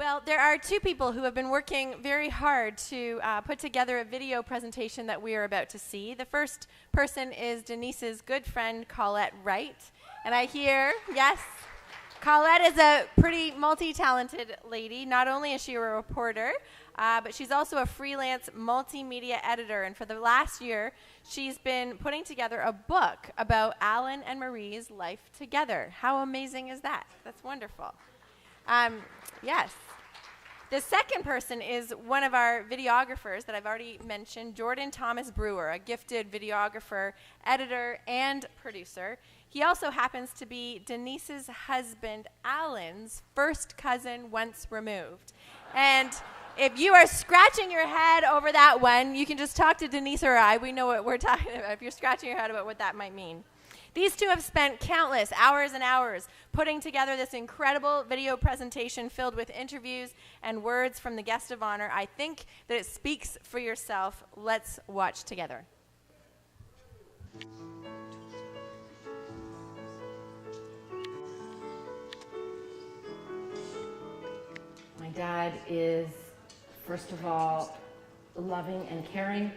Well, there are two people who have been working very hard to put together a video presentation that we are about to see. The first person is Denise's good friend, Colette Wright. And I hear, yes, Colette is a pretty multi-talented lady. Not only is she a reporter, but she's also a freelance multimedia editor. And for the last year, she's been putting together a book about Alan and Marie's life together. How amazing is that? That's wonderful. Yes. The second person is one of our videographers that I've already mentioned, Jordan Thomas Brewer, a gifted videographer, editor, and producer. He also happens to be Denise's husband, Alan's first cousin once removed. And if you are scratching your head over that one, you can just talk to Denise or I. We know what we're talking about if you're scratching your head about what that might mean. These two have spent countless hours and hours putting together this incredible video presentation filled with interviews and words from the guest of honor. I think that it speaks for yourself. Let's watch together. My dad is, first of all, loving and caring.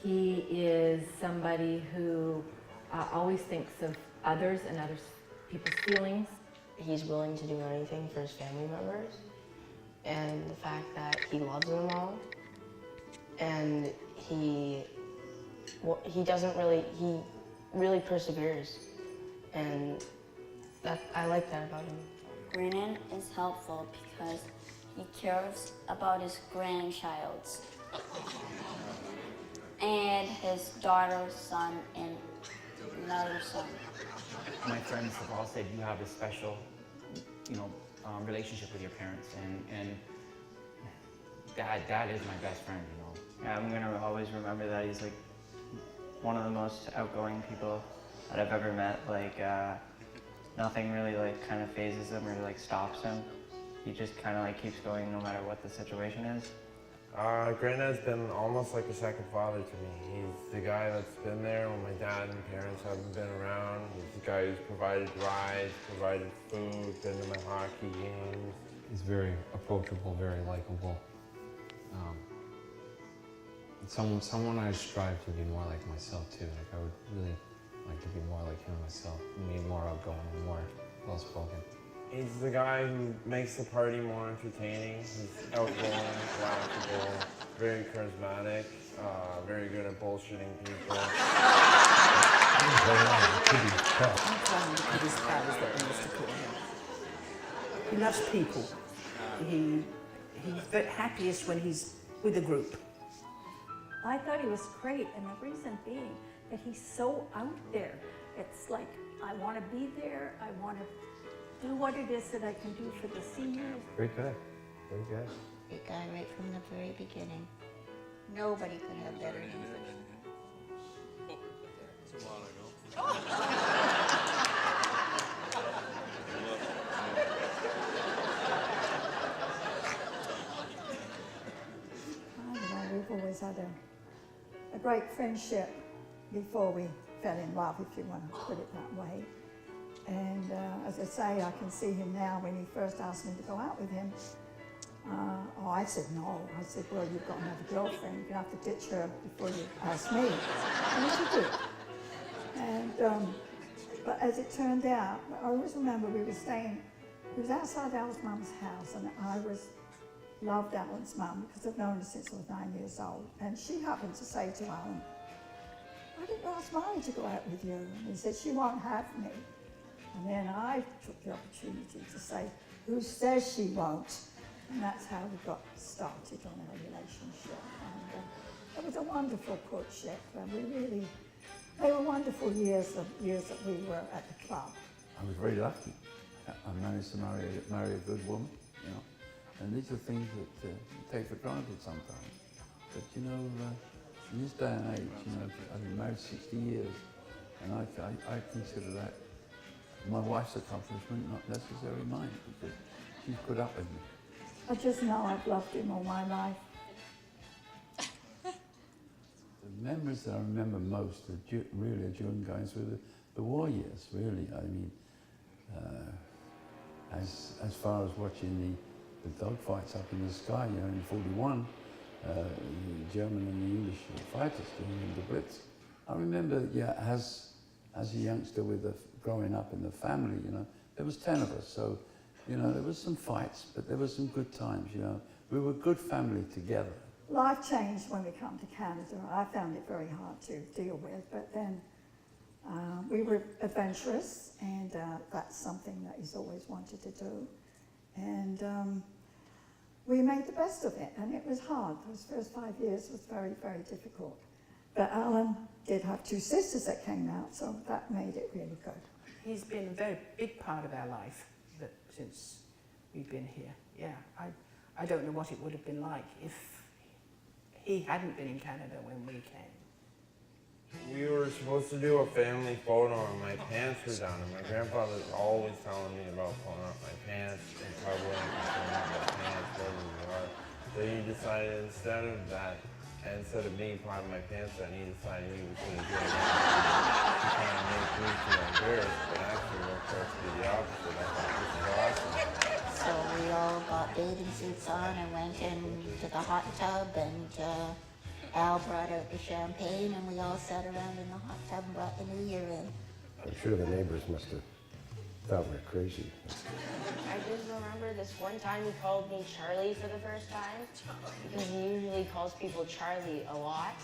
He is somebody who always thinks of others and other people's feelings. He's willing to do anything for his family members, and the fact that he loves them all, and he really perseveres, and I like that about him. Brennan is helpful because he cares about his grandchilds and his daughter's son and another son. My friends have all said you have a special, relationship with your parents, and Dad is my best friend, Yeah, I'm gonna always remember that he's like one of the most outgoing people that I've ever met. Nothing really kind of phases him or stops him. He just kind of keeps going no matter what the situation is. Granddad's been almost like a second father to me. He's the guy that's been there when my dad and parents haven't been around. He's the guy who's provided rides, provided food, been to my hockey games. He's very approachable, very likable. Someone I strive to be more like myself too. I would really like to be more like him myself, be more outgoing and more well-spoken. He's the guy who makes the party more entertaining. He's outgoing, laughable, very charismatic, very good at bullshitting people. He loves people. He's the happiest when he's with a group. I thought he was great, and the reason being that he's so out there. It's like, I want to be there, I want to do what it is that I can do for the seniors. Very good, very good. Great guy right from the very beginning. Nobody could have better than him. We've always had a great friendship before we fell in love, if you want to put it that way. And as I say, I can see him now. When he first asked me to go out with him, I said no. I said, well, you've got another girlfriend. You have to ditch her before you ask me. And he did. And, but as it turned out, I always remember we was outside Alan's mum's house, and I loved Alan's mum because I've known her since I was 9 years old. And she happened to say to Alan, I didn't ask Molly to go out with you. And he said, she won't have me. And then I took the opportunity to say, who says she won't? And that's how we got started on our relationship. And it was a wonderful courtship. And they were wonderful years that we were at the club. I was very lucky. I managed to marry a good woman, And these are things that you take for granted sometimes. But in this day and age, I've been married 60 years, and I consider that my wife's accomplishment, not necessarily mine, because she's put up with me. I just know I've loved him all my life. The memories that I remember most are really during going through the war years, really. I mean, as far as watching the dogfights up in the sky, you know, in 41, the German and the English fighters doing the Blitz. I remember, yeah, as a youngster growing up in the family, you know, there was 10 of us, so, you know, there was some fights, but there were some good times, you know. We were a good family together. Life changed when we come to Canada. I found it very hard to deal with, but then we were adventurous, and that's something that he's always wanted to do. And we made the best of it, and it was hard. Those first 5 years was very, very difficult. But Alan did have 2 sisters that came out, so that made it really good. He's been a very big part of our life since we've been here. Yeah, I don't know what it would have been like if he hadn't been in Canada when we came. We were supposed to do a family photo and my pants were down, and my grandfather's always telling me about pulling up my pants in public and pulling up my pants wherever we are. So he decided instead of me pulling my pants down, he decided he was going to do it. He kind of made me feel embarrassed, but actually worked out to be the opposite. I thought this is awesome. So we all got bathing suits on and went into the hot tub, and Al brought out the champagne, and we all sat around in the hot tub and brought the new year in. I'm sure the neighbors must have thought we were crazy. I just remember this one time he called me Charlie for the first time, because he usually calls people Charlie a lot.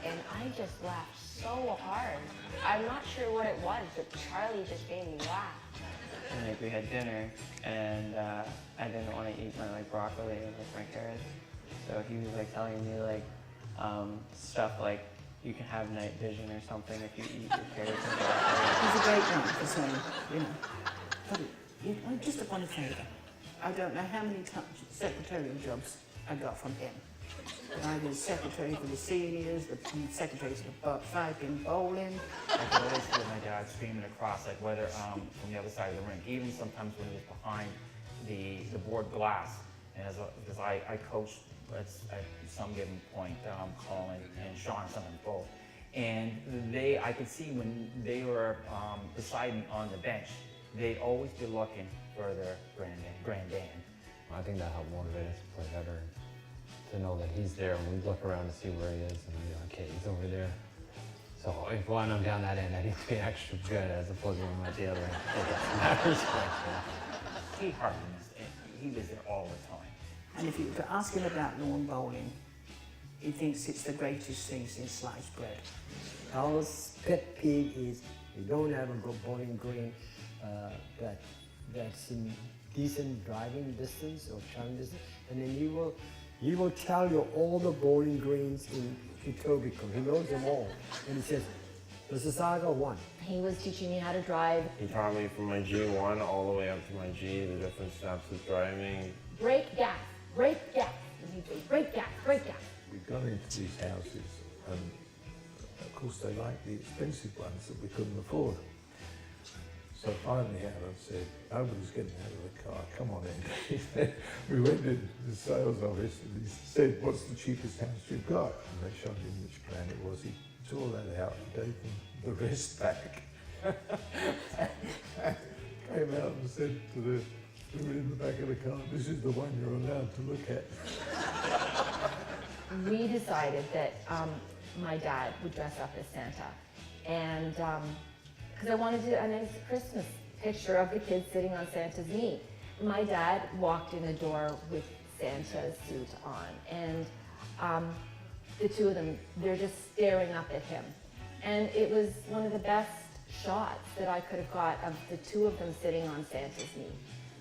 And I just laughed so hard. I'm not sure what it was, but Charlie just made me laugh. And, like, we had dinner, and I didn't want to eat my broccoli with my carrots. So he was telling me stuff like you can have night vision or something if you eat your carrots and broccoli. He's a great man for saying, you know. But just upon a favour, I don't know how many secretarial jobs I got from him. I was secretary for the seniors, the secretary for the piping bowling. I could always hear my dad screaming across, whether from the other side of the rink, even sometimes when he was behind the board glass. And because I coached at some given point, Colin and Sean, sometimes both. And I could see when they were beside me on the bench, they'd always be looking for their granddad. I think that helped motivate us to play better, to know that he's there when we look around to see where he is, and we go, okay, he's over there. So if when I'm down that end, I need to be extra good as opposed to when I'm at the other end. It doesn't matter. He hardly missed it. He was there all the time. And if you were to ask him about lawn bowling, he thinks it's the greatest thing since sliced bread. Our pet peeve is we don't have a good bowling green that's in decent driving distance or showing distance, and then he will tell you all the bowling greens in Etobicoke. He knows them all, and he says, Mississauga 1. He was teaching me how to drive. He taught me from my G1 all the way up to my G, the different steps of driving. Brake gas, brake gas. Brake gas, brake gas. We got into these houses, and of course they liked the expensive ones that we couldn't afford. So finally Alan said, nobody's getting out of the car, come on in. We went into the sales office and he said, what's the cheapest house you've got? And they showed him which plan it was. He tore that out and gave them the rest back. Came out and said to the women in the back of the car, this is the one you're allowed to look at. We decided that my dad would dress up as Santa, and because I wanted a nice Christmas picture of the kids sitting on Santa's knee. My dad walked in the door with Santa's suit on, and the two of them, they're just staring up at him. And it was one of the best shots that I could have got of the two of them sitting on Santa's knee.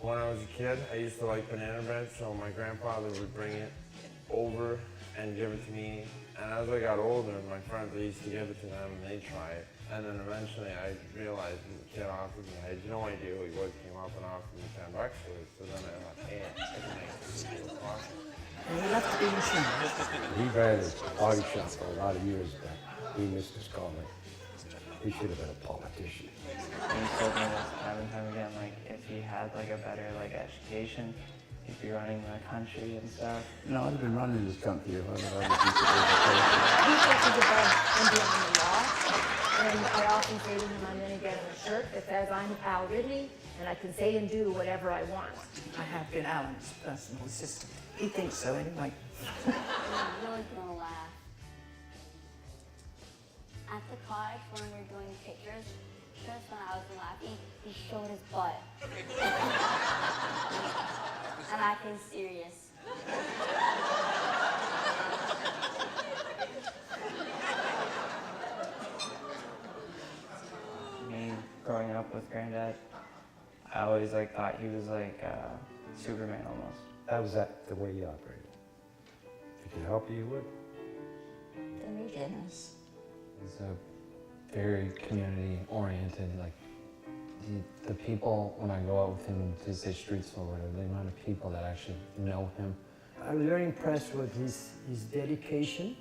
When I was a kid, I used to like banana bread, so my grandfather would bring it over and give it to me. And as I got older, my friends, I used to give it to them and they'd try it. And then eventually I realized the kid offered me, I had no idea who he was, came up and offered me $10 for it. So then I thought, hey, I can make this deal possible. And he loved to be in shoes. He ran his body shop for a lot of years, but he missed his calling. He should have been a politician. And he told me this time and time again, if he had a better education, he'd be running the country and stuff. No, I'd been running this country if I'd had a decent education. He thinks he's above and beyond the law, And I often say to him, I'm going to get him a shirt that says I'm Al Ridley, and I can say and do whatever I want. I have been Alan's personal assistant. He thinks so anyway. I'm really gonna laugh. At the cottage when we were doing pictures, just when I was laughing, he showed his butt. And acting serious. Me growing up with Granddad, I always thought he was like Superman almost. That was the way he operated. If he could help you, he would. Very generous. He's a very community-oriented, like, the people, when I go out with him to say streets or whatever, the amount of people that actually know him. I was very impressed with his dedication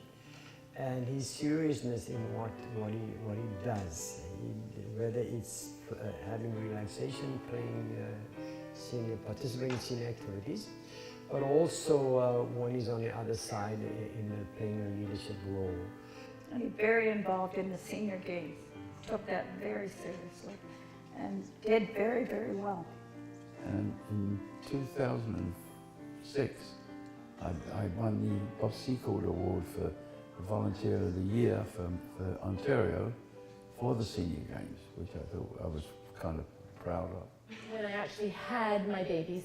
and his seriousness in what he does. Whether it's having relaxation, playing, participating in senior activities, but also when he's on the other side in playing a leadership role. And he's very involved in the senior games. Took that very seriously and did very, very well. And in 2006, I won the Bob Secord Award for Volunteer of the Year for Ontario for the Senior Games, which I thought I was kind of proud of. When I actually had my babies,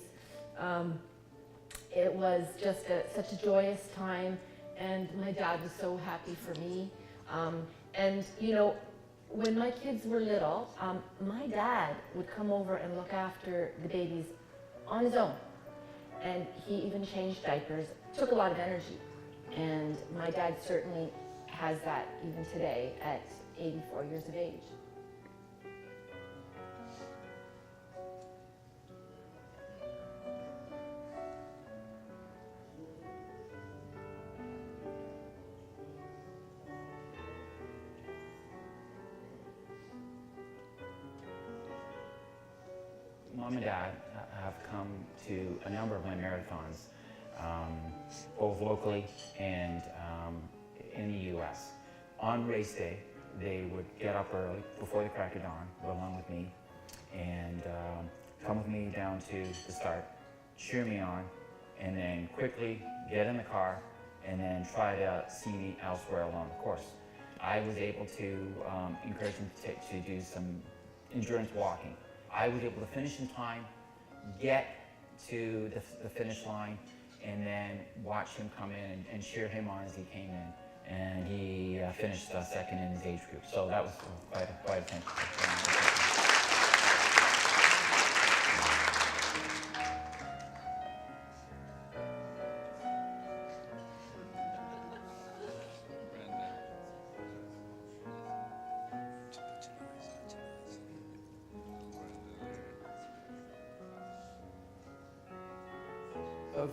it was just such a joyous time, and my dad was so happy for me. And you know, when my kids were little, my dad would come over and look after the babies on his own. And he even changed diapers. Took a lot of energy. And my dad certainly has that even today at 84 years of age. Mom and Dad have come to a number of my marathons, both locally and in the U.S. On race day, they would get up early, before the crack of dawn, along with me, and come with me down to the start, cheer me on, and then quickly get in the car, and then try to see me elsewhere along the course. I was able to encourage them to do some endurance walking. I was able to finish in time, get to the finish line, and then watch him come in and cheer him on as he came in. And he finished second in his age group. So that was quite a thing. So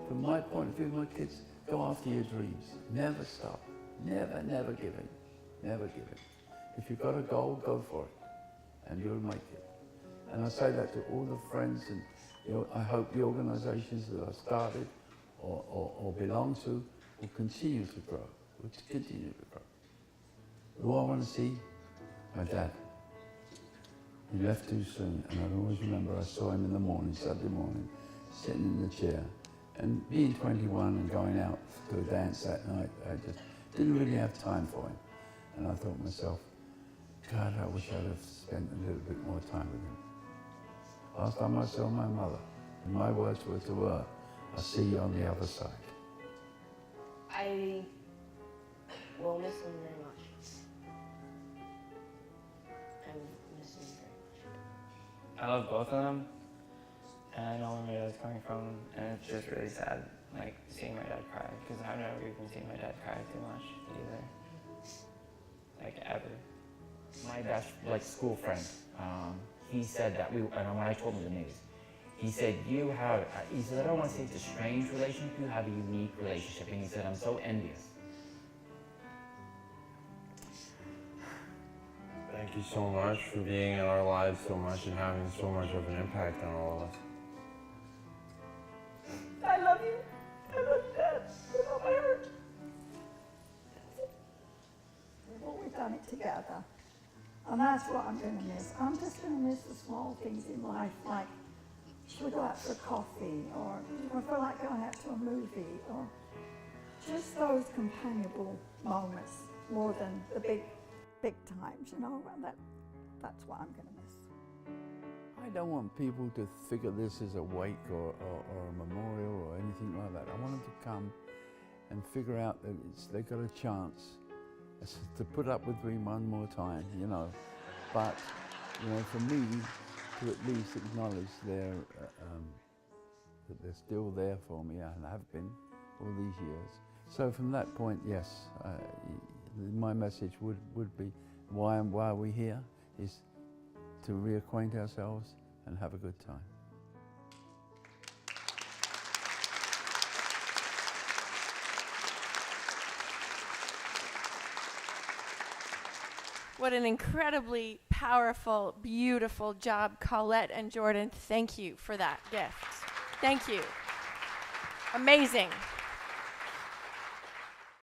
from my point of view, my kids, go after your dreams. Never stop. Never give in. Never give in. If you've got a goal, go for it, and you'll make it. And I say that to all the friends, and I hope the organisations that I started or belong to will continue to grow. Who I want to see? My dad. He left too soon, and I always remember I saw him in the morning, Saturday morning, sitting in the chair, and being 21 and going out to a dance that night, I just didn't really have time for him. And I thought to myself, God, I wish I'd have spent a little bit more time with him. Last time I saw my mother, and my words were to her, I'll see you on the other side. I will miss him very much. I will miss him very much. I love both of them, and I know where my dad's coming from, and it's just really sad, like, seeing my dad cry, because I've never even seen my dad cry too much, either. Like, ever. My best, school friend, he said that and when I told him the news, he said, he said, I don't want to say it's a strange relationship, you have a unique relationship, and he said, I'm so envious. Thank you so much for being in our lives so much and having so much of an impact on all of us. I love you. I love you, Dad. With all my heart. We've always done it together. And that's what I'm going to miss. I'm just going to miss the small things in life, like should we go out for coffee, or I feel like going out to a movie, or just those companionable moments more than the big times, you know. And that's what I'm going to miss. I don't want people to figure this as a wake or a memorial or anything like that. I want them to come and figure out that they've got a chance to put up with me one more time, you know. But, you know, for me to at least acknowledge that they're still there for me and have been all these years. So from that point, yes, my message would be why are we here is to reacquaint ourselves and have a good time. What an incredibly powerful, beautiful job, Colette and Jordan. Thank you for that gift. Thank you. Amazing.